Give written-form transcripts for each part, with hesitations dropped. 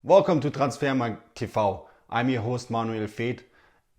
Welcome to Transfermarkt TV. I'm your host Manuel Feth,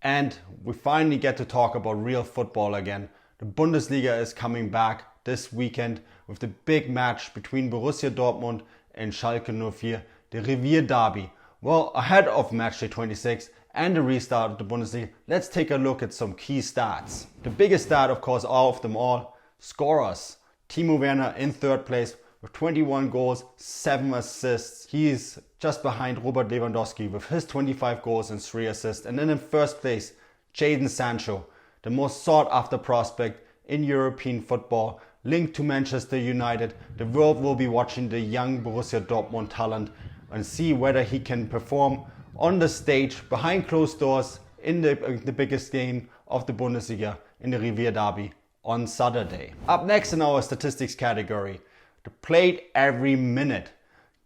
and we finally get to talk about real football again. The Bundesliga is coming back this weekend with the big match between Borussia Dortmund and Schalke 04, the Revier Derby. Well, ahead of matchday 26 and the restart of the Bundesliga, let's take a look at some key stats. The biggest stat, of course, out of them all, scorers. Timo Werner in third place with 21 goals, 7 assists. He's just behind Robert Lewandowski with his 25 goals and 3 assists. And then in first place, Jadon Sancho, the most sought after prospect in European football, linked to Manchester United. The world will be watching the young Borussia Dortmund talent and see whether he can perform on the stage behind closed doors in the biggest game of the Bundesliga, in the Revier Derby on Saturday. Up next in our statistics category, the played every minute.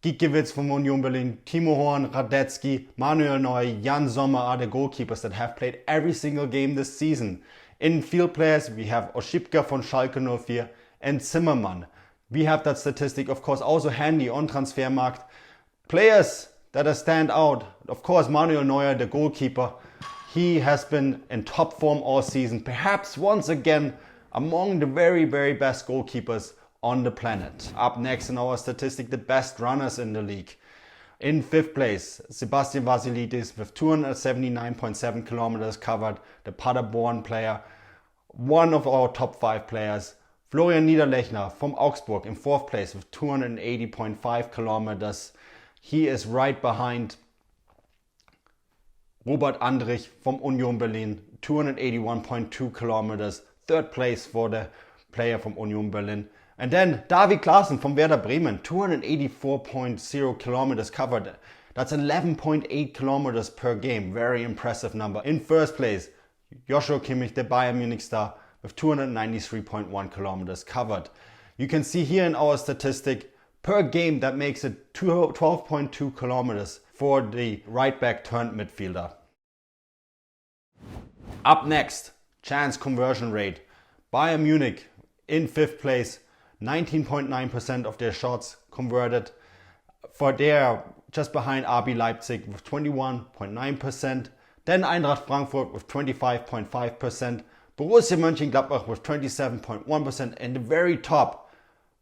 Gikiewicz from Union Berlin, Timo Horn, Radetzky, Manuel Neuer, Jan Sommer are the goalkeepers that have played every single game this season. In field players, we have Oshipka von Schalke 04 and Zimmermann. We have that statistic, of course, also handy on Transfermarkt. Players that are stand out, of course, Manuel Neuer, the goalkeeper. He has been in top form all season, perhaps once again among the very, very best goalkeepers on the planet. Up next in our statistic, the best runners in the league. In fifth place, Sebastian Vasilidis with 279.7 kilometers covered, the Paderborn player, one of our top 5 players. Florian Niederlechner from Augsburg in fourth place with 280.5 kilometers. He is right behind Robert Andrich from Union Berlin, 281.2 kilometers. Third place for the player from Union Berlin. And then David Klaassen from Werder Bremen, 284.0 kilometers covered. That's 11.8 kilometers per game. Very impressive number. In first place, Joshua Kimmich, the Bayern Munich star, with 293.1 kilometers covered. You can see here in our statistic, per game that makes it 12.2 kilometers for the right back turned midfielder. Up next, chance conversion rate. Bayern Munich in fifth place, 19.9% of their shots converted. For there, just behind RB Leipzig with 21.9%. Then Eintracht Frankfurt with 25.5%. Borussia Mönchengladbach with 27.1%. And the very top,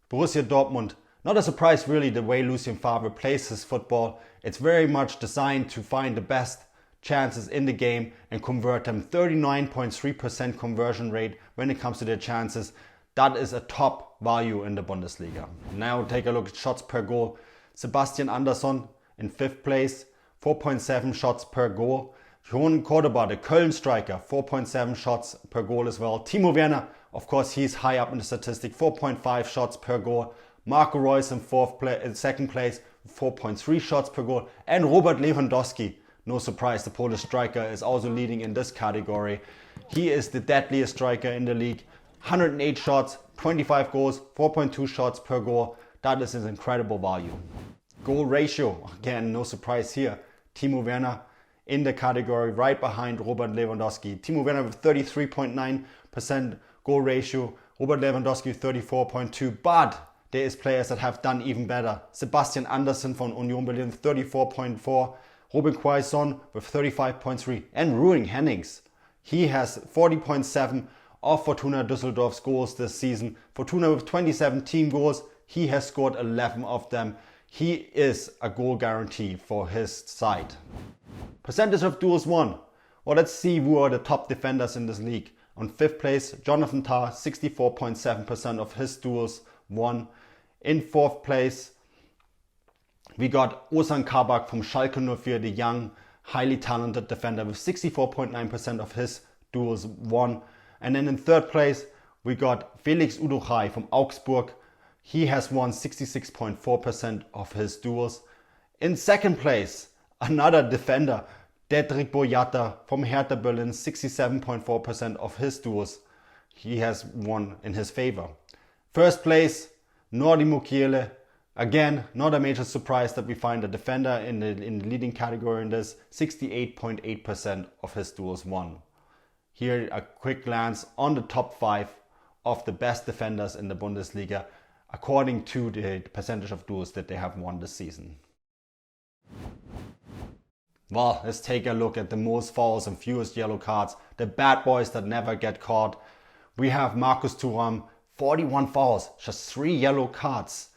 Borussia Dortmund. Not a surprise really the way Lucien Favre plays his football. It's very much designed to find the best chances in the game and convert them. 39.3% conversion rate when it comes to their chances. That is a top value in the Bundesliga. Now take a look at shots per goal. Sebastian Andersson in fifth place, 4.7 shots per goal. Johan Cordoba, the Köln striker, 4.7 shots per goal as well. Timo Werner, of course, he's high up in the statistic, 4.5 shots per goal. Marco Reus in second place, 4.3 shots per goal. And Robert Lewandowski, no surprise, the Polish striker is also leading in this category. He is the deadliest striker in the league. 108 shots, 25 goals, 4.2 shots per goal. That is an incredible value. Goal ratio, again, no surprise here. Timo Werner in the category right behind Robert Lewandowski. Timo Werner with 33.9% goal ratio. Robert Lewandowski 34.2%. But there is players that have done even better. Sebastian Andersson from Union Berlin 34.4%. Robin Quaison with 35.3%. And Ruing Hennings, he has 40.7% of Fortuna Düsseldorf's goals this season. Fortuna with 27 team goals, he has scored 11 of them. He is a goal guarantee for his side. Percentage of duels won. Well, let's see who are the top defenders in this league. On fifth place, Jonathan Tah, 64.7% of his duels won. In fourth place, we got Ozan Kabak from Schalke 04, the young, highly talented defender with 64.9% of his duels won. And then in third place, we got Felix Uduchai from Augsburg. He has won 66.4% of his duels. In second place, another defender, Dedrick Boyata from Hertha Berlin, 67.4% of his duels he has won in his favor. First place, Nordi Mukiele. Again, not a major surprise that we find a defender in the leading category in this, 68.8% of his duels won. Here a quick glance on the top 5 of the best defenders in the Bundesliga according to the percentage of duels that they have won this season. Well, let's take a look at the most fouls and fewest yellow cards, the bad boys that never get caught. We have Marcus Thuram, 41 fouls, just 3 yellow cards.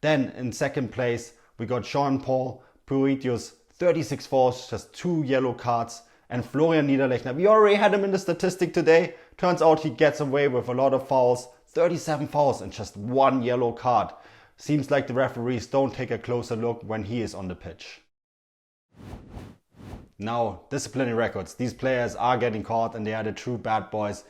Then in second place, we got Jean-Paul Puritius, 36 fouls, just 2 yellow cards. And Florian Niederlechner, we already had him in the statistic today. Turns out he gets away with a lot of fouls, 37 fouls and just 1 yellow card. Seems like the referees don't take a closer look when he is on the pitch. Now, disciplinary records. These players are getting caught and they are the true bad boys.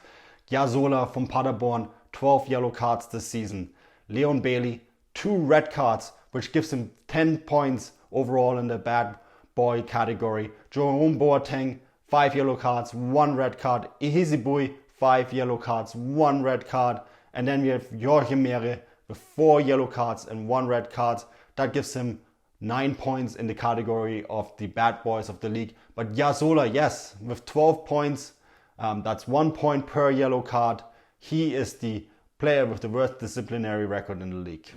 Jasola from Paderborn, 12 yellow cards this season. Leon Bailey, 2 red cards, which gives him 10 points overall in the bad boy category. Jerome Boateng, 5 yellow cards, 1 red card. Ihizibui, 5 yellow cards, 1 red card. And then we have Joachim Mere with 4 yellow cards and 1 red card. That gives him 9 points in the category of the bad boys of the league. But Jasola, yes, with 12 points, that's 1 point per yellow card. He is the player with the worst disciplinary record in the league.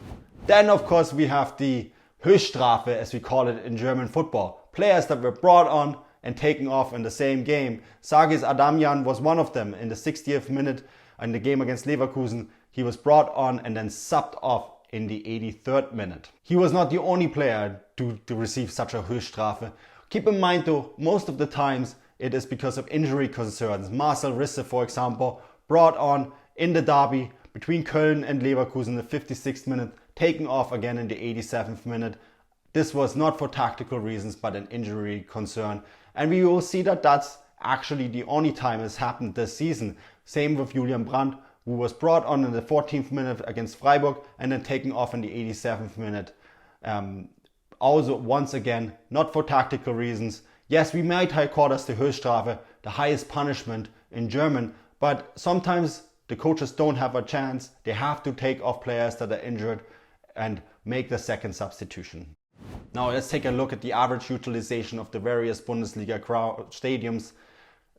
Then, of course, we have the Höchststrafe, as we call it in German football. Players that were brought on and taken off in the same game. Sargis Adamyan was one of them in the 60th minute in the game against Leverkusen. He was brought on and then subbed off in the 83rd minute. He was not the only player to receive such a Höchststrafe. Keep in mind though, most of the times it is because of injury concerns. Marcel Risse, for example, brought on in the derby between Köln and Leverkusen in the 56th minute, taken off again in the 87th minute. This was not for tactical reasons, but an injury concern. And we will see that that's actually the only time it's happened this season. Same with Julian Brandt, who was brought on in the 14th minute against Freiburg and then taken off in the 87th minute. Also, once again, not for tactical reasons. Yes, we might call this the Höchststrafe, the highest punishment in German, but sometimes the coaches don't have a chance. They have to take off players that are injured and make the second substitution. Now let's take a look at the average utilization of the various Bundesliga stadiums.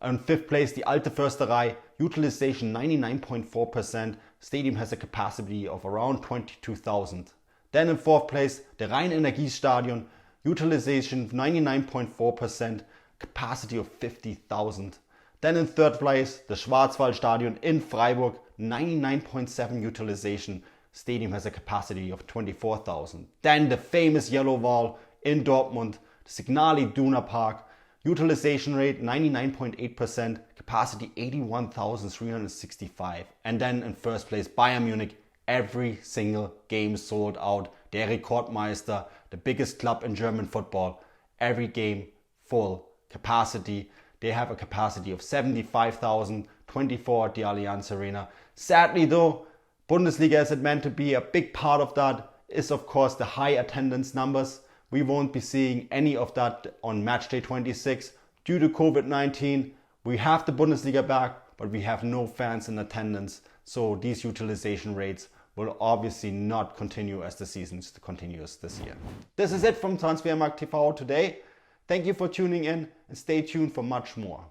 On 5th place, the Alte Försterei, utilization 99.4%. Stadium has a capacity of around 22,000. Then in 4th place, the Rhein-Energiestadion, utilization 99.4%, capacity of 50,000. Then in 3rd place, the Schwarzwaldstadion in Freiburg, 99.7 utilization. Stadium has a capacity of 24,000. Then the famous yellow wall in Dortmund, the Signal Iduna Park, utilization rate 99.8%, capacity 81,365. And then in 1st place, Bayern Munich, every single game sold out. Der Rekordmeister, the biggest club in German football, every game full capacity. They have a capacity of 75,024 at the Allianz Arena. Sadly though, Bundesliga is meant to be a big part of that is of course the high attendance numbers. We won't be seeing any of that on match day 26 due to COVID-19. We have the Bundesliga back, but we have no fans in attendance. So these utilization rates will obviously not continue as the season continues this year. This is it from Transfermarkt TV today. Thank you for tuning in and stay tuned for much more.